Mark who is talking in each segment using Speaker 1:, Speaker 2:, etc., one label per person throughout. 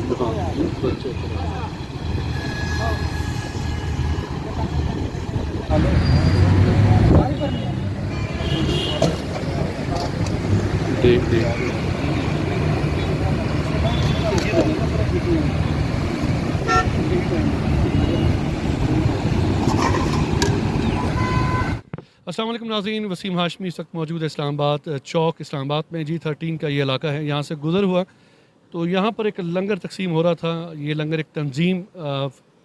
Speaker 1: देख देख अस्सलाम वालेकुम नाज़रीन, वसीम हाशमी इस वक्त मौजूद है इस्लामाबाद चौक इस्लामाबाद में G13 का ये इलाका है। यहाँ से गुज़र हुआ तो यहाँ पर एक लंगर तकसीम हो रहा था। ये लंगर एक तंजीम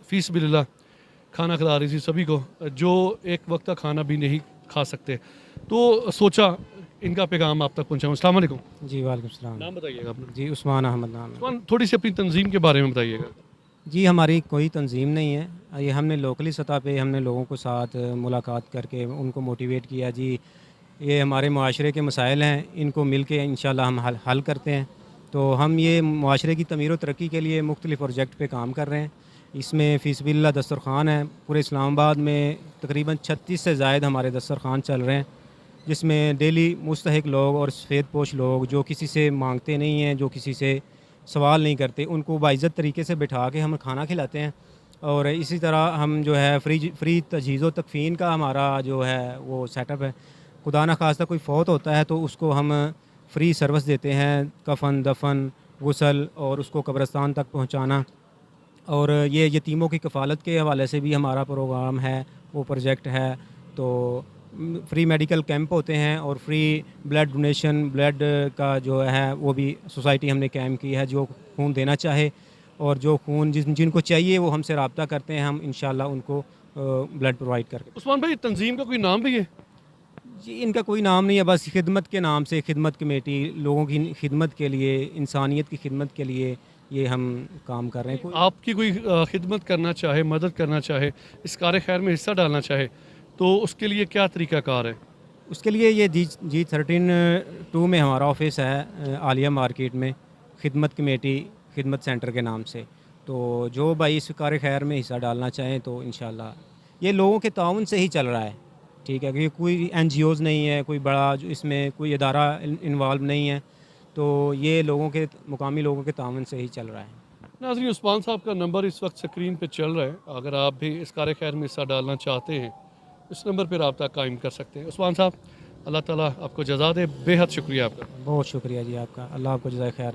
Speaker 1: फ़ी सबिलिल्लाह खाना खिला रही थी सभी को जो एक वक्त का खाना भी नहीं खा सकते। तो सोचा इनका पैगाम आप तक पहुँचाऊँ। अस्सलाम वालेकुम।
Speaker 2: जी वालेकुम सलाम।
Speaker 1: नाम बताइएगा अपना।
Speaker 2: जी उस्मान अहमद नाम है।
Speaker 1: उस्मान, थोड़ी सी अपनी तंजीम के बारे में बताइएगा।
Speaker 2: जी हमारी कोई तंजीम नहीं है, ये हमने लोकली सतह पे हमने लोगों को साथ मुलाकात करके उनको मोटिवेट किया। जी ये हमारे माशरे के मसाइल हैं, इनको मिल के इंशाल्लाह हम हल करते हैं। तो हम ये माशरे की तमीर व तरक्की के लिए मुख्तलिफ़ प्रोजेक्ट पे काम कर रहे हैं। इसमें फ़ीसबिल्लाह दस्तरख़ान है। पूरे इस्लामाबाद में तकरीबन 36 से ज़ायद हमारे दस्तरख़ान चल रहे हैं, जिसमें डेली मुस्तहिक लोग और सफ़ेद पोश लोग जो किसी से मांगते नहीं हैं, जो किसी से सवाल नहीं करते, उनको बाइज़्ज़त तरीके से बिठा के हम खाना खिलाते हैं। और इसी तरह हम जो है फ्री तजहीज़ व तकफ़ीन का हमारा जो है वो सेटअप है। खुदा न खास्ता कोई फ़ौत होता है तो उसको हम फ्री सर्विस देते हैं, कफ़न, दफ़न, गुस्ल और उसको कब्रिस्तान तक पहुँचाना। और ये यतीमों की कफ़ालत के हवाले से भी हमारा प्रोग्राम है, वो प्रोजेक्ट है। तो फ्री मेडिकल कैंप होते हैं और फ्री ब्लड डोनेशन, ब्लड का जो है वो भी सोसाइटी हमने कैंप की है। जो खून देना चाहे और जो खून जिनको चाहिए वो हमसे रब्ता करते हैं, हम इंशाल्लाह उनको ब्लड प्रोवाइड करके।
Speaker 1: उस्मान भाई, तंजीम का कोई नाम भी है?
Speaker 2: जी इनका कोई नाम नहीं है, बस खिदमत के नाम से खिदमत कमेटी, लोगों की खिदमत के लिए, इंसानियत की खिदमत के लिए ये हम काम कर रहे हैं।
Speaker 1: आपकी कोई खिदमत करना चाहे, मदद करना चाहे, इस कार खैर में हिस्सा डालना चाहे तो उसके लिए क्या तरीक़ाकार है?
Speaker 2: उसके लिए ये G13 में हमारा ऑफिस है, आलिया मार्केट में, खिदमत कमेटी खिदमत सेंटर के नाम से। तो जो भाई इस कार खैर में हिस्सा डालना चाहें तो इंशाल्लाह ये लोगों के ताउन से ही चल रहा है। ठीक है, कि कोई NGOs नहीं है, कोई बड़ा जो इसमें कोई इदारा इन्वॉल्व नहीं है, तो ये लोगों के मुकामी लोगों के ताउन से ही चल रहा है।
Speaker 1: नाज़रीन, उस्मान साहब का नंबर इस वक्त स्क्रीन पे चल रहा है। अगर आप भी इस कार खैर में हिस्सा डालना चाहते हैं, इस नंबर पर रब्ता कायम कर सकते हैं। उस्मान साहब, अल्लाह ताला आपको जज़ा दे। बेहद शुक्रिया आपका।
Speaker 2: बहुत शुक्रिया जी आपका, अल्लाह आपको जज़ाए खैर।